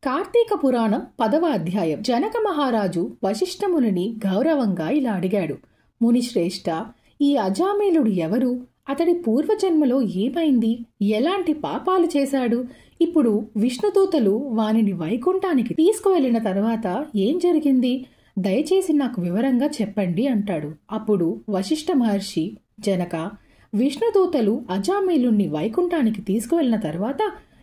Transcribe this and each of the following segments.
కార్తీక పురాణం 10వ అధ్యాయం. జనక మహారాజు వశిష్ఠమునిని గౌరవంగా ఇలా అడిగాడు. మునిశ్రేష్ఠ, ఈ అజామీలుడు ఎవరు? అతడి పూర్వజన్మలో ఏమైంది? ఎలాంటి పాపాలు చేశాడు? ఇప్పుడు విష్ణుదూతలు వానిని వైకుంఠానికి తీసుకువెళ్లిన తర్వాత ఏం జరిగింది? దయచేసి నాకు వివరంగా చెప్పండి అంటాడు. అప్పుడు వశిష్ఠ మహర్షి, జనక, విష్ణుదూతలు అజామీలుణ్ణి వైకుంఠానికి తీసుకువెళ్లిన తర్వాత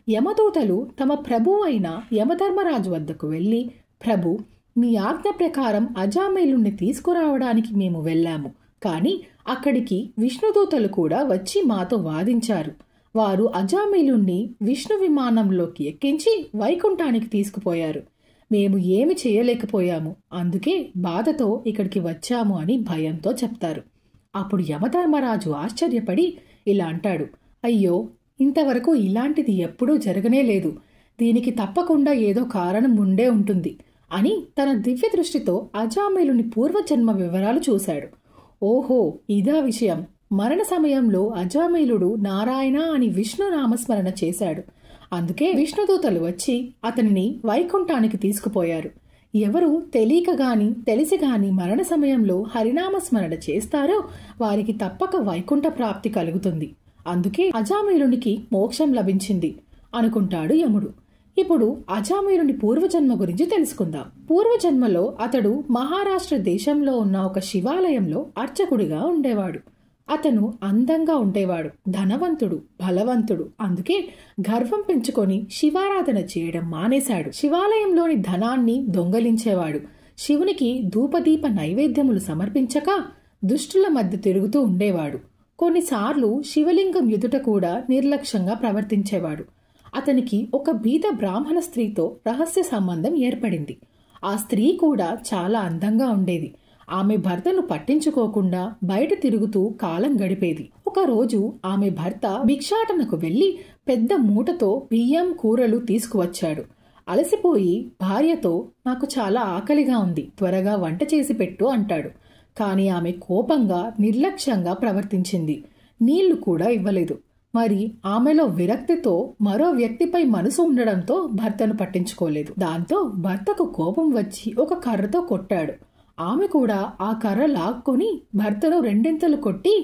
యమదూతలు తమ ప్రభువు అయిన యమధర్మరాజు వద్దకు వెళ్లి, ప్రభు, మీ ఆజ్ఞ ప్రకారం అజామీలుణ్ణి తీసుకురావడానికి మేము వెళ్ళాము. కాని అక్కడికి విష్ణుదూతలు కూడా వచ్చి మాతో వాదించారు. వారు అజామీలుణ్ణి విష్ణు విమానంలోకి ఎక్కించి వైకుంఠానికి తీసుకుపోయారు. మేము ఏమి చేయలేకపోయాము, అందుకే బాధతో ఇక్కడికి వచ్చాము అని భయంతో చెప్తారు. అప్పుడు యమధర్మరాజు ఆశ్చర్యపడి ఇలా అంటాడు, అయ్యో, ఇంతవరకు ఇలాంటిది ఎప్పుడూ జరగనే లేదు. దీనికి తప్పకుండా ఏదో కారణం ఉండే ఉంటుంది అని తన దివ్య దృష్టితో అజామీలుని పూర్వజన్మ వివరాలు చూశాడు. ఓహో, ఇదా విషయం. మరణ సమయంలో అజామీలుడు నారాయణ అని విష్ణు నామస్మరణ చేశాడు. అందుకే విష్ణుదూతలు వచ్చి అతనిని వైకుంఠానికి తీసుకుపోయారు. ఎవరు తెలియక గాని తెలిసి గాని మరణ సమయంలో హరినామస్మరణ చేస్తారో వారికి తప్పక వైకుంఠ ప్రాప్తి కలుగుతుంది. అందుకే అజామీలునికి మోక్షం లభించింది అనుకుంటాడు యముడు. ఇప్పుడు అజామీలుని పూర్వజన్మ గురించి తెలుసుకుందాం. పూర్వజన్మలో అతడు మహారాష్ట్ర దేశంలో ఉన్న ఒక శివాలయంలో అర్చకుడిగా ఉండేవాడు. అతను అందంగా ఉండేవాడు, ధనవంతుడు, బలవంతుడు. అందుకే గర్వం పెంచుకొని శివారాధన చేయడం మానేశాడు. శివాలయంలోని ధనాన్ని దొంగలించేవాడు. శివునికి ధూపదీప నైవేద్యములు సమర్పించక దుష్టుల మధ్య తిరుగుతూ ఉండేవాడు. కొన్నిసార్లు శివలింగం ఎదుట కూడా నిర్లక్ష్యంగా ప్రవర్తించేవాడు. అతనికి ఒక బీద బ్రాహ్మణ స్త్రీతో రహస్య సంబంధం ఏర్పడింది. ఆ స్త్రీ కూడా చాలా అందంగా ఉండేది. ఆమె భర్తను పట్టించుకోకుండా బయట తిరుగుతూ కాలం గడిపేది. ఒకరోజు ఆమె భర్త భిక్షాటనకు వెళ్లి పెద్ద మూటతో బియ్యం, కూరలు తీసుకువచ్చాడు. అలసిపోయి భార్యతో, నాకు చాలా ఆకలిగా ఉంది, త్వరగా వంట చేసి పెట్టు అంటాడు. కాని ఆమె కోపంగా నిర్లక్ష్యంగా ప్రవర్తించింది. నీళ్లు కూడా ఇవ్వలేదు. మరి ఆమెలో విరక్తితో మరో వ్యక్తిపై మనసు ఉండడంతో భర్తను పట్టించుకోలేదు. దాంతో భర్తకు కోపం వచ్చి ఒక కర్రతో కొట్టాడు. ఆమె కూడా ఆ కర్ర లాక్కొని భర్తను రెండింతలు కొట్టి